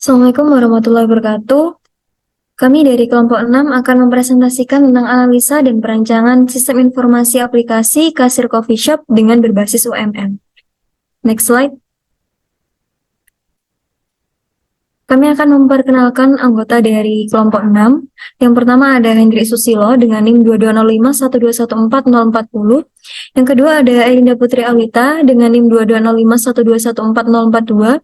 Assalamualaikum warahmatullahi wabarakatuh. Kami dari kelompok 6 akan mempresentasikan tentang analisa dan perancangan sistem informasi aplikasi kasir coffee shop dengan berbasis UML. Next slide. Kami akan memperkenalkan anggota dari kelompok 6. Yang pertama ada Hendrik Susilo dengan NIM 2205121440. Yang kedua ada Erinda Putri Awita dengan NIM 2205121442.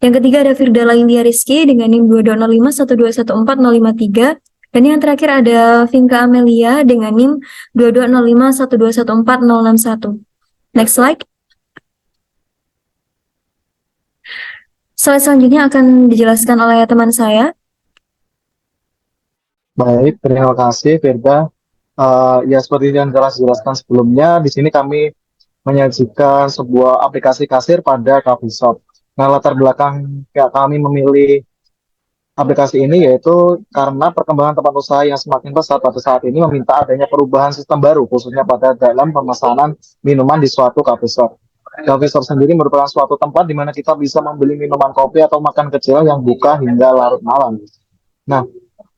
Yang ketiga ada Firda India Rizky dengan NIM 2205121453. Dan yang terakhir ada Vinka Amelia dengan NIM 2205121461. Next slide. Slide selanjutnya akan dijelaskan oleh teman saya. Baik, terima kasih Firda. Ya seperti yang telah dijelaskan sebelumnya, di sini kami menyajikan sebuah aplikasi kasir pada coffee shop. Nah, latar belakang kami memilih aplikasi ini yaitu karena perkembangan tempat usaha yang semakin pesat pada saat ini meminta adanya perubahan sistem baru, khususnya pada dalam pemesanan minuman di suatu coffee shop. Coffee shop sendiri merupakan suatu tempat di mana kita bisa membeli minuman kopi atau makan kecil yang buka hingga larut malam. Nah,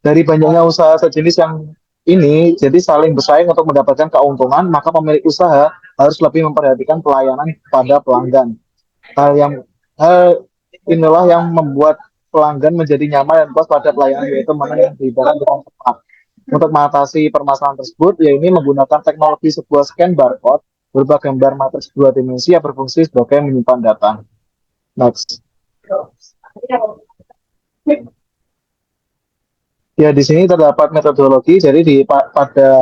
dari banyaknya usaha sejenis yang ini, jadi saling bersaing untuk mendapatkan keuntungan, maka pemilik usaha harus lebih memperhatikan pelayanan pada pelanggan. Hal inilah yang membuat pelanggan menjadi nyaman dan puas pada pelayanan, yaitu mana yang diberikan dengan cepat. Untuk mengatasi permasalahan tersebut, yaitu menggunakan teknologi sebuah scan barcode berupa gambar matriks dua dimensi yang berfungsi sebagai menyimpan data. Next. Ya, di sini terdapat metodologi. Jadi pada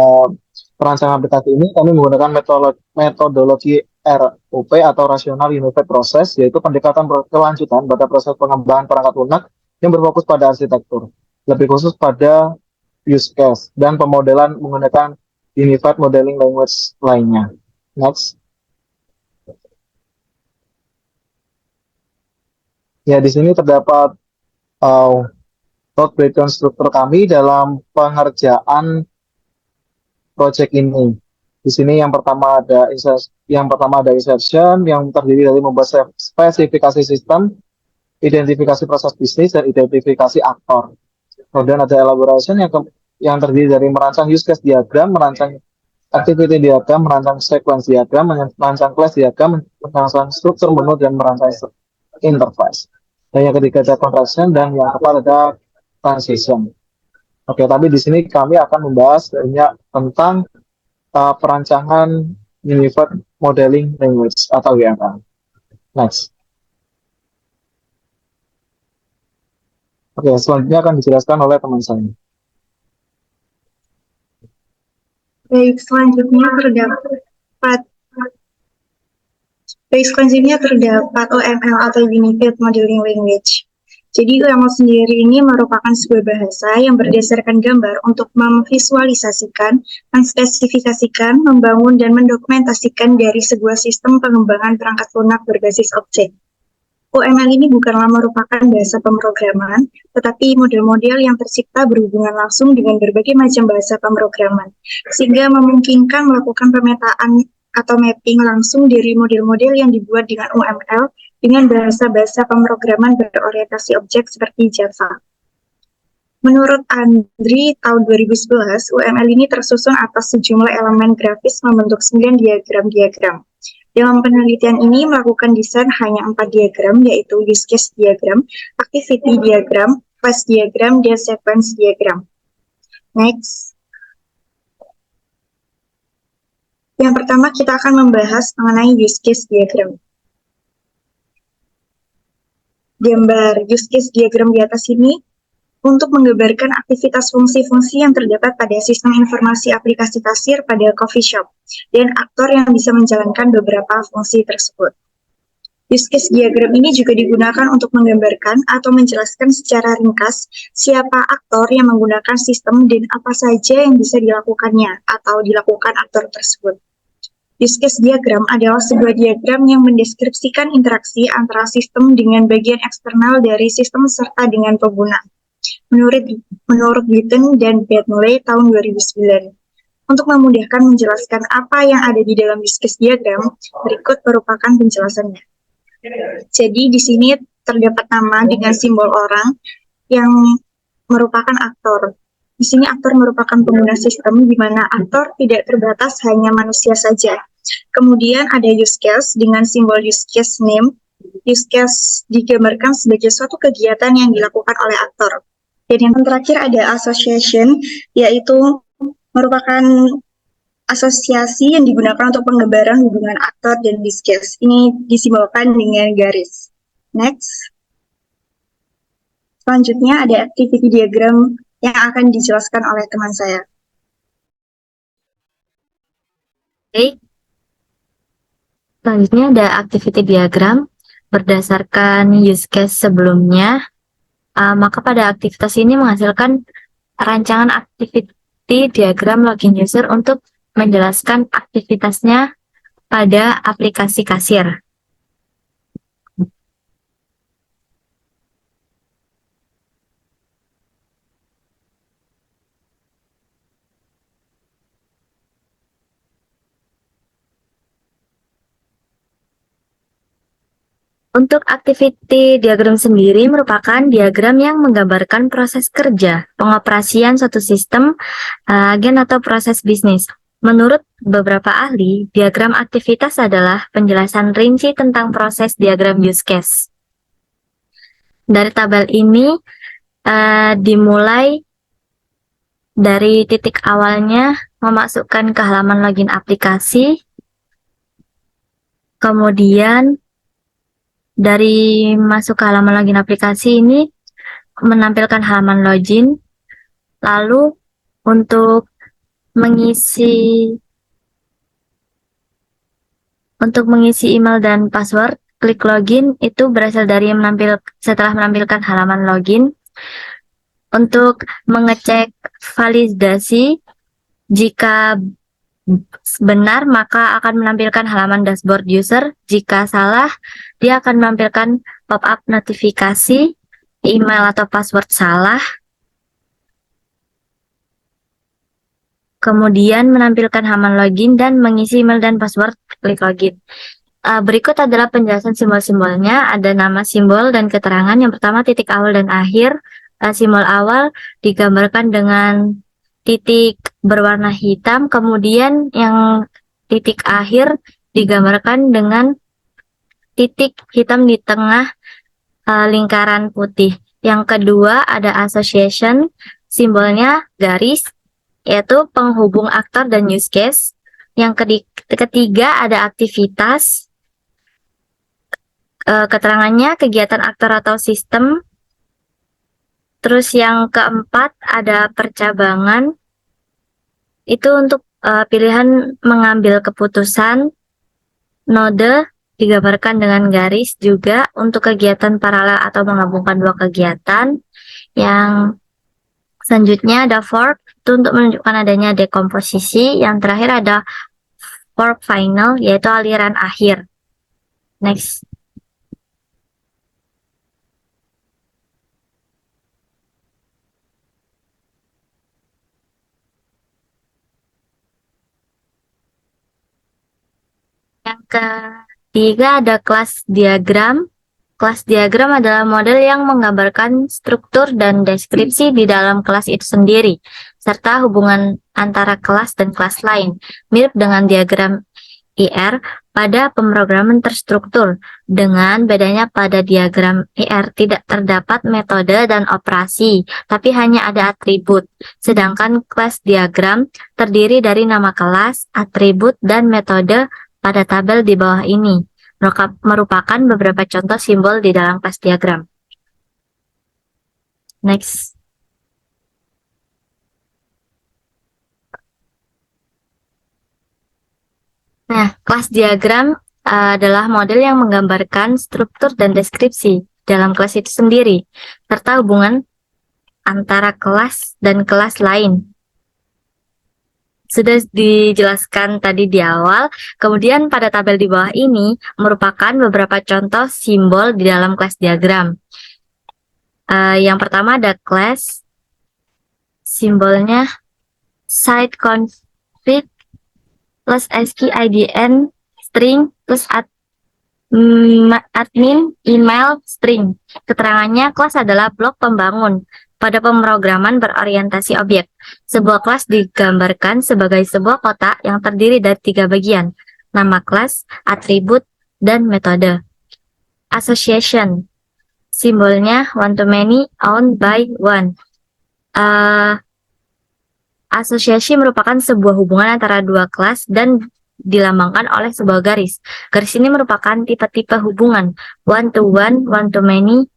perancangan aplikasi ini kami menggunakan metodologi RUP atau Rational Unified Process, yaitu pendekatan kelanjutan pada proses pengembangan perangkat lunak yang berfokus pada arsitektur, lebih khusus pada use case dan pemodelan menggunakan Unified Modeling Language lainnya. Next. Ya, di sini terdapat breakdown struktur kami dalam pengerjaan project ini. Di sini yang pertama ada insertion yang terdiri dari membuat spesifikasi sistem, identifikasi proses bisnis, dan identifikasi aktor. Kemudian ada elaboration yang terdiri dari merancang use case diagram, merancang activity diagram, merancang sequence diagram, merancang class diagram, merancang struktur menu, dan merancang interface. Dan yang ketiga ada contraction, dan yang keempat ada transition. Oke, tapi di sini kami akan membahas banyak tentang perancangan Unified Modeling Language atau UML. Next. Oke, selanjutnya akan dijelaskan oleh teman saya. Baik, selanjutnya terdapat UML atau Unified Modeling Language. Jadi UML sendiri ini merupakan sebuah bahasa yang berdasarkan gambar untuk memvisualisasikan, menspesifikasikan, membangun, dan mendokumentasikan dari sebuah sistem pengembangan perangkat lunak berbasis objek. UML ini bukanlah merupakan bahasa pemrograman, tetapi model-model yang tercipta berhubungan langsung dengan berbagai macam bahasa pemrograman, sehingga memungkinkan melakukan pemetaan atau mapping langsung dari model-model yang dibuat dengan UML dengan bahasa-bahasa pemrograman berorientasi objek seperti Java. Menurut Andri, tahun 2011, UML ini tersusun atas sejumlah elemen grafis membentuk 9 diagram-diagram. Dalam penelitian ini melakukan desain hanya 4 diagram, yaitu use case diagram, activity diagram, class diagram, dan sequence diagram. Next. Yang pertama kita akan membahas mengenai use case diagram. Gambar use case diagram di atas ini untuk menggambarkan aktivitas fungsi-fungsi yang terdapat pada sistem informasi aplikasi kasir pada coffee shop dan aktor yang bisa menjalankan beberapa fungsi tersebut. Use case diagram ini juga digunakan untuk menggambarkan atau menjelaskan secara ringkas siapa aktor yang menggunakan sistem dan apa saja yang bisa dilakukannya atau dilakukan aktor tersebut. Use case diagram adalah sebuah diagram yang mendeskripsikan interaksi antara sistem dengan bagian eksternal dari sistem serta dengan pengguna. Menurut Glidden dan Bentley tahun 2009. Untuk memudahkan menjelaskan apa yang ada di dalam use case diagram, berikut merupakan penjelasannya. Jadi di sini terdapat nama dengan simbol orang yang merupakan aktor. Di sini aktor merupakan pengguna sistem di mana aktor tidak terbatas hanya manusia saja. Kemudian ada use case dengan simbol use case name. Use case digambarkan sebagai suatu kegiatan yang dilakukan oleh aktor. Dan yang terakhir ada association, yaitu merupakan asosiasi yang digunakan untuk penggambaran hubungan aktor dan use case. Ini disimbolkan dengan garis. Next. Selanjutnya ada activity diagram yang akan dijelaskan oleh teman saya. Oke. Selanjutnya ada activity diagram berdasarkan use case sebelumnya. Maka pada aktivitas ini menghasilkan rancangan activity diagram login user untuk menjelaskan aktivitasnya pada aplikasi kasir. Untuk activity diagram sendiri merupakan diagram yang menggambarkan proses kerja, pengoperasian suatu sistem, agen atau proses bisnis. Menurut beberapa ahli, diagram aktivitas adalah penjelasan rinci tentang proses diagram use case. Dari tabel ini dimulai dari titik awalnya memasukkan ke halaman login aplikasi, kemudian dari masuk ke halaman login aplikasi ini menampilkan halaman login, lalu untuk mengisi email dan password, klik login itu berasal dari setelah menampilkan halaman login. Untuk mengecek validasi, jika benar maka akan menampilkan halaman dashboard user. Jika salah, dia akan menampilkan pop-up notifikasi email atau password salah. Kemudian menampilkan halaman login dan mengisi email dan password, klik login. Berikut adalah penjelasan simbol-simbolnya. Ada nama simbol dan keterangan. Yang pertama titik awal dan akhir. Simbol awal digambarkan dengan titik berwarna hitam, kemudian yang titik akhir digambarkan dengan titik hitam di tengah lingkaran putih. Yang kedua ada association, simbolnya garis, yaitu penghubung aktor dan use case. Yang ketiga ada aktivitas, keterangannya kegiatan aktor atau sistem. Terus yang keempat ada percabangan, itu untuk pilihan mengambil keputusan. Node digambarkan dengan garis juga untuk kegiatan paralel atau menggabungkan dua kegiatan. Yang selanjutnya ada fork, itu untuk menunjukkan adanya dekomposisi. Yang terakhir ada fork final, yaitu aliran akhir. Next. Yang ketiga ada kelas diagram. Kelas diagram adalah model yang menggambarkan struktur dan deskripsi di dalam kelas itu sendiri, serta hubungan antara kelas dan kelas lain. Mirip dengan diagram IR pada pemrograman terstruktur, dengan bedanya pada diagram IR tidak terdapat metode dan operasi, tapi hanya ada atribut. Sedangkan kelas diagram terdiri dari nama kelas, atribut, dan metode pada tabel di bawah ini. Merupakan beberapa contoh simbol di dalam kelas diagram. Next. Nah, kelas diagram adalah model yang menggambarkan struktur dan deskripsi dalam kelas itu sendiri, serta hubungan antara kelas dan kelas lain. Sudah dijelaskan tadi di awal, kemudian pada tabel di bawah ini merupakan beberapa contoh simbol di dalam kelas diagram. Yang pertama ada class, simbolnya site config plus ASCII IDN string plus Admin email string. Keterangannya, kelas adalah blok pembangun pada pemrograman berorientasi objek. Sebuah kelas digambarkan sebagai sebuah kotak yang terdiri dari 3 bagian: nama kelas, atribut, dan metode. Association. Simbolnya one to many, owned by one. Asosiasi merupakan sebuah hubungan antara dua kelas dan dilambangkan oleh sebuah garis. Garis ini merupakan tipe-tipe hubungan one to many,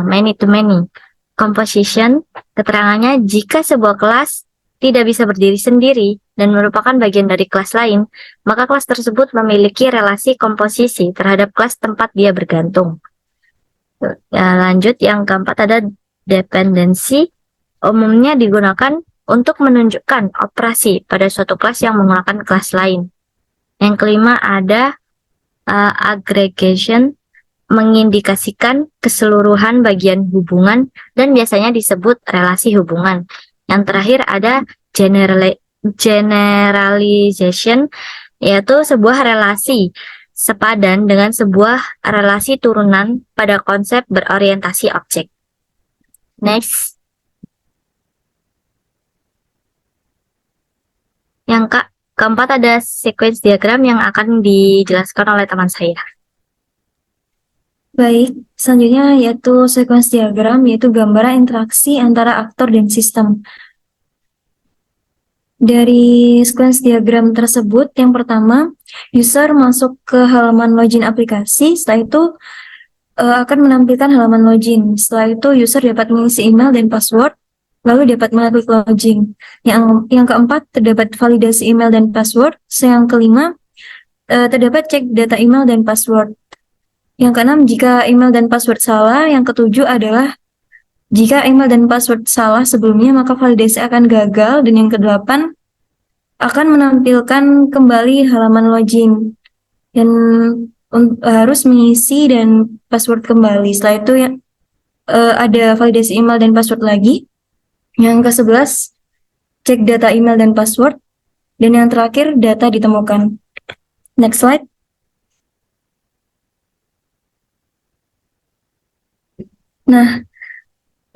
many to many. Composition, keterangannya jika sebuah kelas tidak bisa berdiri sendiri dan merupakan bagian dari kelas lain, maka kelas tersebut memiliki relasi komposisi terhadap kelas tempat dia bergantung. Lanjut, yang keempat ada dependensi. Umumnya digunakan untuk menunjukkan operasi pada suatu kelas yang menggunakan kelas lain. Yang kelima ada aggregation, mengindikasikan keseluruhan bagian hubungan dan biasanya disebut relasi hubungan. Yang terakhir ada generalization, yaitu sebuah relasi sepadan dengan sebuah relasi turunan pada konsep berorientasi objek. Next. Yang keempat ada sequence diagram yang akan dijelaskan oleh teman saya. Baik, selanjutnya yaitu sequence diagram, yaitu gambaran interaksi antara aktor dan sistem. Dari sequence diagram tersebut, yang pertama, user masuk ke halaman login aplikasi, setelah itu akan menampilkan halaman login. Setelah itu, user dapat mengisi email dan password, lalu dapat mengklik login. Yang keempat, terdapat validasi email dan password. Yang kelima, terdapat cek data email dan password. Yang keenam, jika email dan password salah. Yang ketujuh adalah jika email dan password salah sebelumnya, maka validasi akan gagal. Dan yang kedelapan, akan menampilkan kembali halaman login. Dan harus mengisi dan password kembali. Setelah itu ada validasi email dan password lagi. Yang ke-11, cek data email dan password. Dan yang terakhir, data ditemukan. Next slide. Nah,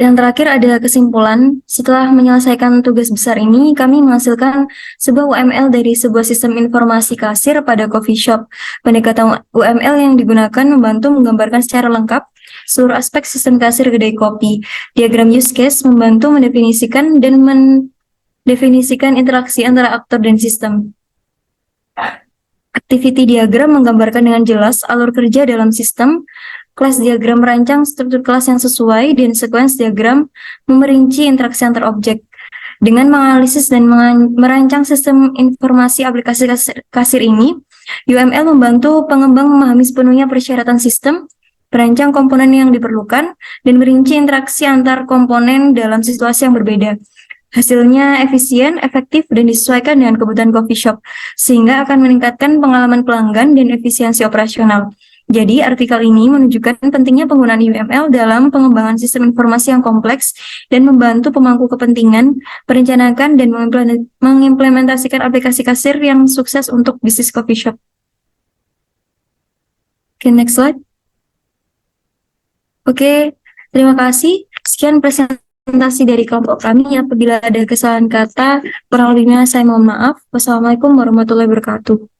yang terakhir ada kesimpulan. Setelah menyelesaikan tugas besar ini, kami menghasilkan sebuah UML dari sebuah sistem informasi kasir pada coffee shop. Pendekatan UML yang digunakan membantu menggambarkan secara lengkap seluruh aspek sistem kasir kedai kopi. Diagram use case membantu mendefinisikan dan mendefinisikan interaksi antara aktor dan sistem. Activity diagram menggambarkan dengan jelas alur kerja dalam sistem. Kelas diagram merancang struktur kelas yang sesuai, dan sequence diagram memerinci interaksi antar objek. Dengan menganalisis dan merancang sistem informasi aplikasi kasir ini, UML membantu pengembang memahami sepenuhnya persyaratan sistem, merancang komponen yang diperlukan, dan merinci interaksi antar komponen dalam situasi yang berbeda. Hasilnya efisien, efektif, dan disesuaikan dengan kebutuhan coffee shop, sehingga akan meningkatkan pengalaman pelanggan dan efisiensi operasional. Jadi, artikel ini menunjukkan pentingnya penggunaan UML dalam pengembangan sistem informasi yang kompleks dan membantu pemangku kepentingan merencanakan dan mengimplementasikan aplikasi kasir yang sukses untuk bisnis coffee shop. Oke, next slide. Oke, terima kasih. Sekian presentasi dari kelompok kami. Apabila ada kesalahan kata, kurang lebihnya saya mohon maaf. Wassalamualaikum warahmatullahi wabarakatuh.